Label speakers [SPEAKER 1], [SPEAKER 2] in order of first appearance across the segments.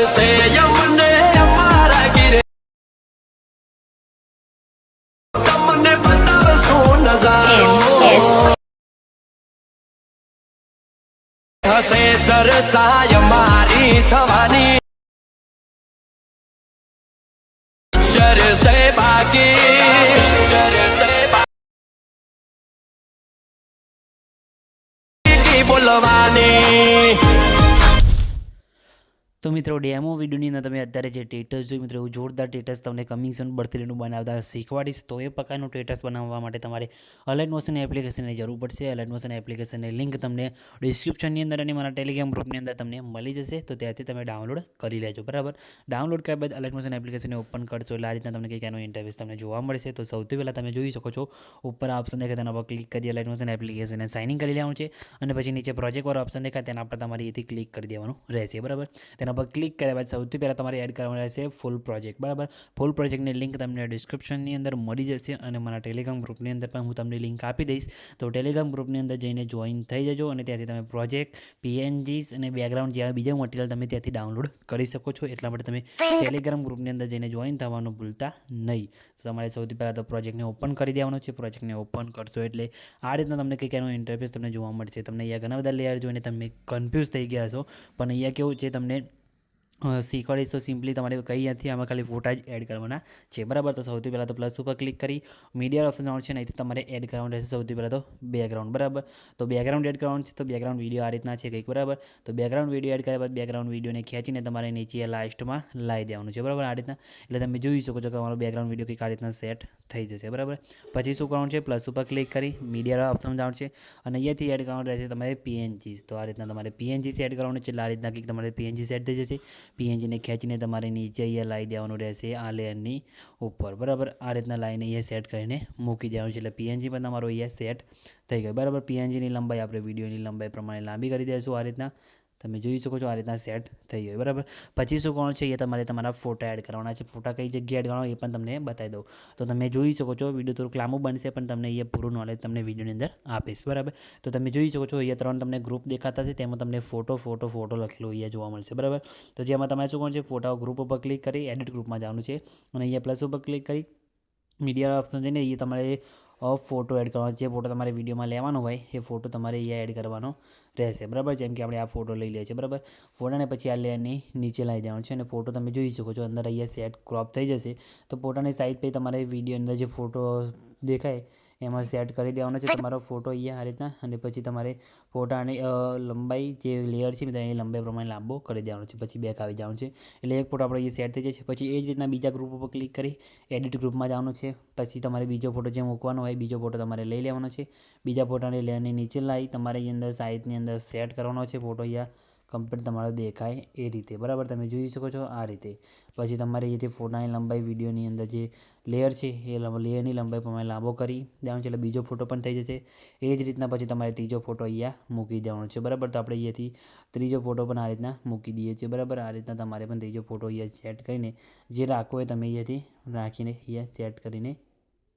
[SPEAKER 1] ચરસે યમને અમારા ગીરે તમને બતાવશું નજારો હસે ચર્ચા મારી થવાની ચરસે બાકી બોલવાની।
[SPEAKER 2] તો મિત્રો ડેમો વિડીયોની અંદર તમે અત્યારે જે ટેટસ જોયું મિત્રો એવું જોરદાર ટેટસ તમને કમિંગ સૂન બર્થડેનું બનાવતા શીખવાડીશ। તો એ પ્રકારનું ટેટસ બનાવવા માટે તમારે અલાઇટ મોશન એપ્લિકેશનની જરૂર પડશે। અલાઇટ મોશન એપ્લિકેશનની લિંક તમને ડિસ્ક્રિપ્શનની અંદર અને મારા ટેલિગ્રામ ગ્રુપની અંદર તમને મળી જશે, તો ત્યાંથી તમે ડાઉનલોડ કરી લેજો બરાબર। ડાઉનલોડ કર્યા બાદ અલાઇટ મોશન એપ્લિકેશનને ઓપન કરશો એટલે આ રીતના તમને કંઈક એનો ઇન્ટરફેસ તમને જોવા મળશે। તો સૌથી પહેલાં તમે જોઈ શકો છો ઉપર ઓપ્શન દેખાય તેના પર ક્લિક કરી અલાઇટ મોશન એપ્લિકેશનને સાઇન ઇન કરી લેવાનું છે અને પછી નીચે પ્રોજેક્ટવાળો ઓપ્શન દેખાય તેના પર તમારે એથી ક્લિક કરી દેવાનું રહેશે બરાબર। તેના પર ક્લિક કર્યા બાદ સૌથી પહેલાં તમારે એડ કરવાનું રહેશે ફૂલ પ્રોજેક્ટ બરાબર। ફૂલ પ્રોજેક્ટની લિંક તમને ડિસ્ક્રિપ્શનની અંદર મળી જશે અને મારા ટેલિગ્રામ ગ્રુપની અંદર પણ હું તમને લિંક આપી દઈશ। તો ટેલિગ્રામ ગ્રુપની અંદર જઈને જોઈન થઈ જજો અને ત્યાંથી તમે પ્રોજેક્ટ પીએનજીસ અને બેકગ્રાઉન્ડ જેવા બીજા મટીરિયલ તમે ત્યાંથી ડાઉનલોડ કરી શકો છો। એટલા માટે તમે ટેલિગ્રામ ગ્રુપની અંદર જઈને જોઈન થવાનું ભૂલતા નહીં। તો તમારે સૌથી પહેલાં તો પ્રોજેક્ટને ઓપન કરી દેવાનો છે। પ્રોજેક્ટને ઓપન કરશો એટલે આ રીતના તમને કંઈક એનો ઇન્ટરફેસ તમને જોવા મળશે। તમને અહીંયા ઘણા બધા લેયર જોઈને તમે કન્ફ્યુઝ થઈ ગયા છો, પણ અહીંયા કેવું છે તમને શીખવાડીશ। તો સિમ્પલી તમારે કંઈ નથી, આમાં ખાલી ફોટા જ એડ કરવાના છે બરાબર। તો સૌથી પહેલાં તો પ્લસ ઉપર ક્લિક કરી મીડિયા ઓપ્શન આવશે ને અહીંથી તમારે એડ કરવાનું રહેશે સૌથી પહેલાં તો બેકગ્રાઉન્ડ બરાબર। તો બેકગ્રાઉન્ડ એડ કરવાનું છે, તો બેકગ્રાઉન્ડ વિડીયો આ રીતના છે કંઈક બરાબર। તો બેકગ્રાઉન્ડ વિડીયો એડ કર્યા બાદ બેકગ્રાઉન્ડ વિડીયોને ખેંચીને તમારે નીચે લાસ્ટમાં લાવી દેવાનું છે બરાબર આ રીતના। એટલે તમે જોઈ શકો છો કે તમારો બેકગ્રાઉન્ડ વિડીયો કંઈક આ રીતના સેટ થઈ જશે બરાબર। પછી શું કરવાનું છે, પ્લસ ઉપર ક્લિક કરી મીડિયા ઓપ્શન જવાનું છે અને અહીંયાથી એડ કરવાનું રહેશે તમારે પીએનજીસ। તો આ રીતના તમારે પીએનજીસ એડ કરવાનું છે એટલે આ રીતના કંઈક તમારે પીએનજી સેટ થઈ જશે। પીએનજીને ખેંચીને તમારે નીચે અહીંયા લાવી દેવાનું રહેશે આ લેયરની ઉપર બરાબર। આ રીતના લાઈને અહીંયા સેટ કરીને મૂકી દેવાનું છે એટલે પીએનજી પણ તમારો અહીંયા સેટ થઈ ગયો બરાબર। પીએનજીની લંબાઈ આપણે વિડીયોની લંબાઈ પ્રમાણે લાંબી કરી દઈશું આ રીતના, તમે જોઈ શકો છો આ રીતના સેટ થઈ ગયો બરાબર। પછી શું કરવાનું છે, એ તમારે તમારા ફોટા એડ કરવાના છે। ફોટા કઈ જગ્યાએ એડ કરવાના એ પણ તમને બતાવી દઉં। તો તમે જોઈ શકો છો વિડીયો થોડુંક લાંબુ બનશે પણ તમને અહીંયા પૂરું નોલેજ તમને વિડીયોની અંદર આપીશ બરાબર। તો તમે જોઈ શકો છો અહીંયા 3 તમને ગ્રુપ દેખાતા છે, તેમાં તમને ફોટો લખેલું અહીંયા જોવા મળશે બરાબર। તો જેમાં તમારે શું કરવાનું છે, ફોટા ગ્રુપ ઉપર ક્લિક કરી એડિટ ગ્રુપમાં જવાનું છે અને અહીંયા પ્લસ ઉપર ક્લિક કરી મીડિયા ઓપ્શન જઈને એ તમારે ફોટો એડ કરવાનો છે। ફોટો તમારે વિડીયોમાં લેવાનો હોય એ ફોટો તમારે અહીંયા એડ કરવાનો રહેશે બરાબર। જેમ કે આપણે આ ફોટો લઈ લઈએ છીએ બરાબર। ફોટાને પછી આ લેયરની નીચે લાવી દેવાનો છે અને ફોટો તમે જોઈ શકો છો અંદર અહીંયા સેટ ક્રોપ થઈ જશે। તો ફોટાની સાઇઝ પછી તમારે વિડીયો અંદર જે ફોટો દેખાય એમાં સેટ કરી દેવાનો છે તમારો ફોટો અહીંયા આ રીતના, અને પછી તમારે ફોટાની લંબાઈ જે લેયર છે એની લંબાઈ પ્રમાણે લાંબો કરી દેવાનો છે। પછી બેક આવી જવાનું છે એટલે એક ફોટો આપણે અહીંયા સેટ થઈ જશે। પછી એ જ રીતના બીજા ગ્રુપ ઉપર ક્લિક કરી એડિટ ગ્રુપમાં જવાનું છે। પછી તમારે બીજો ફોટો જે મૂકવાનો હોય બીજો ફોટો તમારે લઈ લેવાનો છે। બીજા ફોટાને લેયરની નીચે લાવી તમારે અહીં અંદર સાઇઝની અંદર સેટ કરવાનો છે ફોટો અહીંયા કમ્પ્લીટ તમારો દેખાય એ રીતે બરાબર। તમે જોઈ શકો છો આ રીતે। પછી તમારે અહીંથી ફોટાની લંબાઈ વિડીયોની અંદર જે લેયર છે એ લેયરની લંબાઈ પ્રમાણે લાંબો કરી દેવાનો છે એટલે બીજો ફોટો પણ થઈ જશે। એ જ રીતના પછી તમારે ત્રીજો ફોટો અહીંયા મૂકી દેવાનો છે બરાબર। તો આપણે અહીંયાથી ત્રીજો ફોટો પણ આ રીતના મૂકી દઈએ છીએ બરાબર। આ રીતના તમારે પણ ત્રીજો ફોટો અહીંયા સેટ કરીને જે રાખવો હોય તમે અહીંયાથી રાખીને અહીંયા સેટ કરીને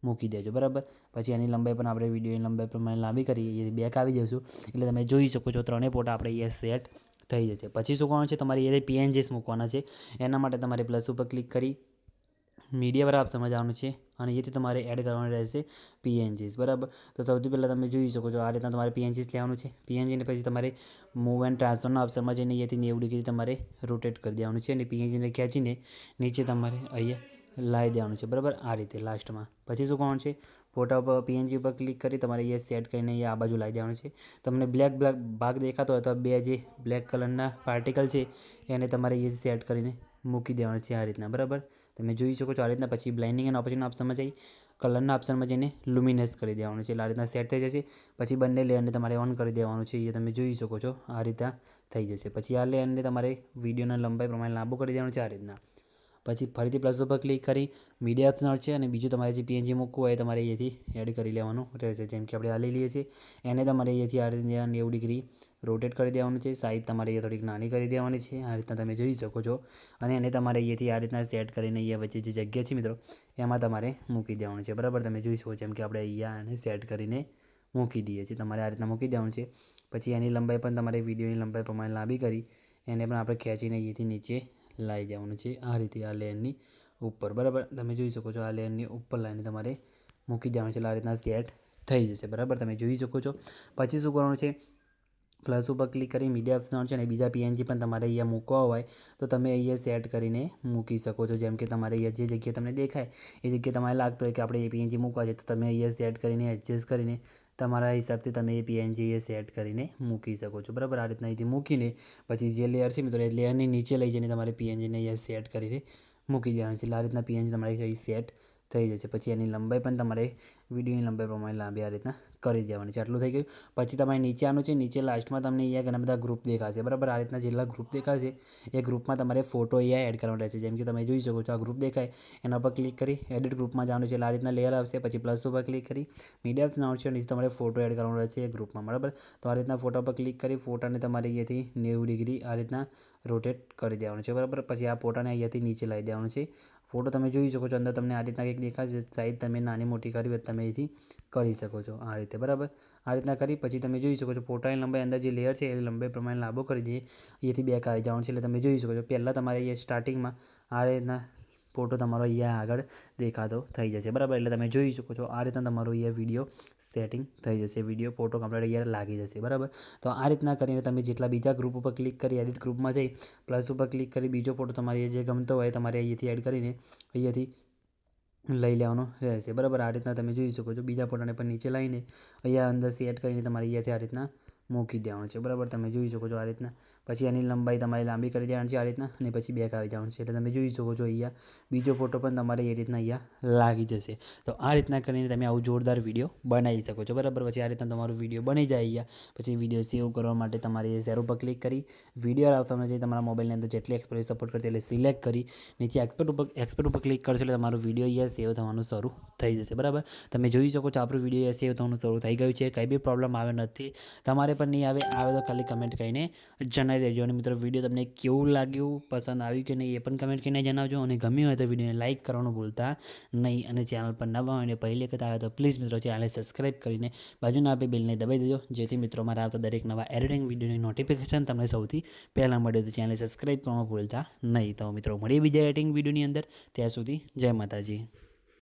[SPEAKER 2] મૂકી દેજો બરાબર। પછી એની લંબાઈ પણ આપણે વિડીયોની લંબાઈ પ્રમાણે લાંબી કરી બેક આવી જઈશું એટલે તમે જોઈ શકો છો ત્રણેય ફોટા આપણે અહીંયા સેટ થઈ જશે। પછી શું કરવાનું છે, તમારે એ પીએનજીસ મૂકવાના છે। એના માટે તમારે પ્લસ ઉપર ક્લિક કરી મીડિયાવાળા ઓપ્શનમાં જવાનું છે અને અહીંયાથી તમારે એડ કરવાનું રહેશે પીએનજીસ બરાબર। તો સૌથી પહેલાં તમે જોઈ શકો છો આ રીતના તમારે પીએનજીસ લેવાનું છે। પીએનજીને પછી તમારે મૂવ એન્ડ ટ્રાન્સફરના ઓપ્શનમાં જઈને અહીંયાથી 90 ડિગ્રી તમારે રોટેટ કરી દેવાનું છે અને પીએનજીને ખેંચીને નીચે તમારે અહીંયા લાવી દેવાનું છે બરાબર આ રીતે લાસ્ટમાં। પછી શું કરવાનું છે, ફોટા ઉપર પીએનજી ઉપર ક્લિક કરી તમારે અહીંયા સેટ કરીને અહીંયા આ બાજુ લાવી દેવાનું છે। તમને બ્લેક ભાગ દેખાતો હોય તો બે જે બ્લેક કલરના પાર્ટિકલ છે એને તમારે અહીંયા સેટ કરીને મૂકી દેવાનું છે આ રીતના બરાબર। તમે જોઈ શકો છો આ રીતના। પછી બ્લાઇન્ડિંગ એન્ડ ઓપરેશન ઓપ્શનમાં જઈ કલરના ઓપ્શનમાં જઈને લુમિનસ કરી દેવાનું છે એટલે આ રીતના સેટ થઈ જશે। પછી બંને લેયરને તમારે ઓન કરી દેવાનું છે એ તમે જોઈ શકો છો આ રીતના થઈ જશે। પછી આ લેયરને તમારે વિડીયોના લંબાઈ પ્રમાણે લાંબો કરી દેવાનું છે આ રીતના। પછી ફરીથી પ્લસ ઉપર ક્લિક કરી મીડિયા ઓપ્શન છે અને બીજું તમારે જે પીએનજી મૂકવું હોય તમારે અહીંયાથી એડ કરી લેવાનું રહેશે। જેમ કે આપણે આ લઈ લઈએ છીએ એને તમારે અહીંયાથી આ રીતે 90 ડિગ્રી રોટેટ કરી દેવાનું છે। સાઇઝ તમારે અહીંયા થોડીક નાની કરી દેવાની છે આ રીતના તમે જોઈ શકો છો અને એને તમારે અહીંયાથી આ રીતના સેટ કરીને અહીંયા વચ્ચે જે જગ્યા છે મિત્રો એમાં તમારે મૂકી દેવાનું છે બરાબર। તમે જોઈ શકો જેમ કે આપણે અહીંયા એને સેટ કરીને મૂકી દઈએ છીએ તમારે આ રીતના મૂકી દેવાનું છે। પછી એની લંબાઈ પણ તમારે વિડીયોની લંબાઈ પ્રમાણે લાંબી કરી એને પણ આપણે ખેંચીને અહીંયાથી નીચે લાવી દેવાનું છે આ રીતે આ લેયરની ઉપર. બરાબર, તમે જોઈ શકો છો આ લેયરની ઉપર લાવીને તમારે મૂકી દેવાનું છે. એટલે આ રીતના સેટ થઈ જશે. બરાબર, તમે જોઈ શકો છો. પછી શું કરવાનું છે, પ્લસ ઉપર ક્લિક કરી મીડિયા ઓપ્શન છે ને બીજા પીએનજી પણ તમારે અહીંયા મૂકવા હોય તો તમે અહીંયા સેટ કરીને મૂકી શકો છો. જેમ કે તમારે અહીંયા જે જગ્યાએ તમને દેખાય એ જગ્યાએ તમારે લાગતો હોય કે આપણે એ પીએનજી મૂકવા છે તો તમે અહીંયા સેટ કરીને એડજસ્ટ કરીને તમારા હિસાબથી તમે એ પીએનજી એ સેટ કરીને મૂકી શકો છો. બરાબર, આ રીતના અહીંથી મૂકીને પછી જે લેયર છે મિત્રો એ લેયરની નીચે લઈ જઈને તમારે પીએનજીને અહીંયા સેટ કરીને મૂકી દેવાનું છે. એટલે આ રીતના પીએનજી તમારે અહીં સેટ થઈ જશે. પછી એની લંબાઈ પણ તમારે વિડીયોની લંબાઈ પ્રમાણે લાંબી આ રીતના કરી દેવાની છે. આટલું થઈ ગયું. પછી તમારે નીચે આનું છે, નીચે લાસ્ટમાં તમને અહીંયા ઘણા બધા ગ્રુપ દેખાશે. બરાબર, આ રીતના જેટલા ગ્રુપ દેખાશે એ ગ્રુપમાં તમારે ફોટો અહીંયા એડ કરવાનો રહેશે. જેમ કે તમે જોઈ શકો છો આ ગ્રુપ દેખાય એના પર ક્લિક કરી એડિટ ગ્રુપમાં જવાનું છે. એટલે આ રીતના લેયર આવશે. પછી પ્લસ ઉપર ક્લિક કરી મીડિયા ઓપ્શન આવશે, નીચે તમારે ફોટો એડ કરવાનો રહેશે એ ગ્રુપમાં. બરાબર, તો આ રીતના ફોટા પર ક્લિક કરી ફોટાને તમારે અહીંયાથી 90 ડિગ્રી આ રીતના રોટેટ કરી દેવાનું છે. બરાબર, પછી આ ફોટાને અહીંયાથી નીચે લાવી દેવાનું છે. ફોટો તમે જોઈ શકો છો અંદર તમને આ રીતના કંઈક દેખાશે. સાઈઝ તમે નાની મોટી કરવી હોય તમે અહીંથી કરી શકો છો આ રીતે. બરાબર, આ રીતના કરી પછી તમે જોઈ શકો છો ફોટાની લંબાઈ અંદર જે લેયર છે એ લંબાઈ પ્રમાણે લાંબો કરી દઈએ. અહીંયાથી બેક આવી જવાનું છે. એટલે તમે જોઈ શકો છો પહેલાં તમારે અહીંયા સ્ટાર્ટિંગમાં આ રીતના ફોટો તમારો અહીંયા આગળ દેખાતો થઈ જશે. બરાબર, એટલે તમે જોઈ શકો છો આ રીતના તમારો અહીંયા વિડીયો સેટિંગ થઈ જશે. વિડીયો ફોટો કમ્પ્લીટ અહીંયા લાગી જશે. બરાબર, તો આ રીતના કરીને તમે જેટલા બીજા ગ્રુપ ઉપર ક્લિક કરી એડિટ ગ્રુપમાં જઈ પ્લસ ઉપર ક્લિક કરી બીજો ફોટો તમારે જે ગમતો હોય તમારે અહીંયાથી એડ કરીને અહીંયાથી લઈ લેવાનો રહેશે. બરાબર, આ રીતના તમે જોઈ શકો છો. બીજા ફોટાને પણ નીચે લાવીને અહીંયા અંદર સેટ કરીને તમારે અહીંયાથી આ રીતના મૂકી દેવાનું છે. બરાબર, તમે જોઈ શકો છો આ રીતના. પછી એની લંબાઈ તમારે લાંબી કરી દેવાની છે આ રીતના અને પછી બેક આવી જવાનું છે. એટલે તમે જોઈ શકો છો અહીંયા બીજો ફોટો પણ તમારે એ રીતના અહીંયા લાગી જશે. તો આ રીતના કરીને તમે આવું જોરદાર વિડીયો બનાવી શકો છો. બરાબર, પછી આ રીતના તમારો વિડીયો બની જાય અહીંયા. પછી વિડીયો સેવ કરવા માટે તમારે એ શેર ઉપર ક્લિક કરી વિડીયો આવતા જે તમારા મોબાઈલની અંદર જેટલી એક્સપોર્ટ સપોર્ટ કરશે એટલે સિલેક્ટ કરી નીચે એક્સપોર્ટ ઉપર ક્લિક કરશો એટલે તમારો વિડીયો અહીંયા સેવ થવાનું શરૂ થઈ જશે. બરાબર, તમે જોઈ શકો છો આપણું વિડીયો સેવ થવાનું શરૂ થઈ ગયું છે. કંઈ બી પ્રોબ્લેમ આવે નથી. તમારે પણ નહીં આવે તો ખાલી કમેન્ટ કરીને જણાવી દેજો. અને મિત્રો વિડીયો તમને કેવું લાગ્યું, પસંદ આવ્યું કે નહીં એ પણ કમેન્ટ કરીને જણાવજો. અને ગમ્યું હોય તો વિડીયોને લાઇક કરવાનું ભૂલતા નહીં. અને ચેનલ પર નવા હોય અને પહેલી વખત આવે તો પ્લીઝ મિત્રો ચેનલને સબસ્ક્રાઈબ કરીને બાજુના આપે બિલને દબાવી દેજો. જેથી મિત્રો મારા આવતા દરેક નવા એડિટિંગ વિડીયોની નોટિફિકેશન તમને સૌથી પહેલાં મળે. તો ચેનલને સબસ્ક્રાઈબ કરવાનું ભૂલતા નહીં. તો મિત્રો મળીએ બીજા એડિટિંગ વિડીયોની અંદર. ત્યાં સુધી જય માતાજી.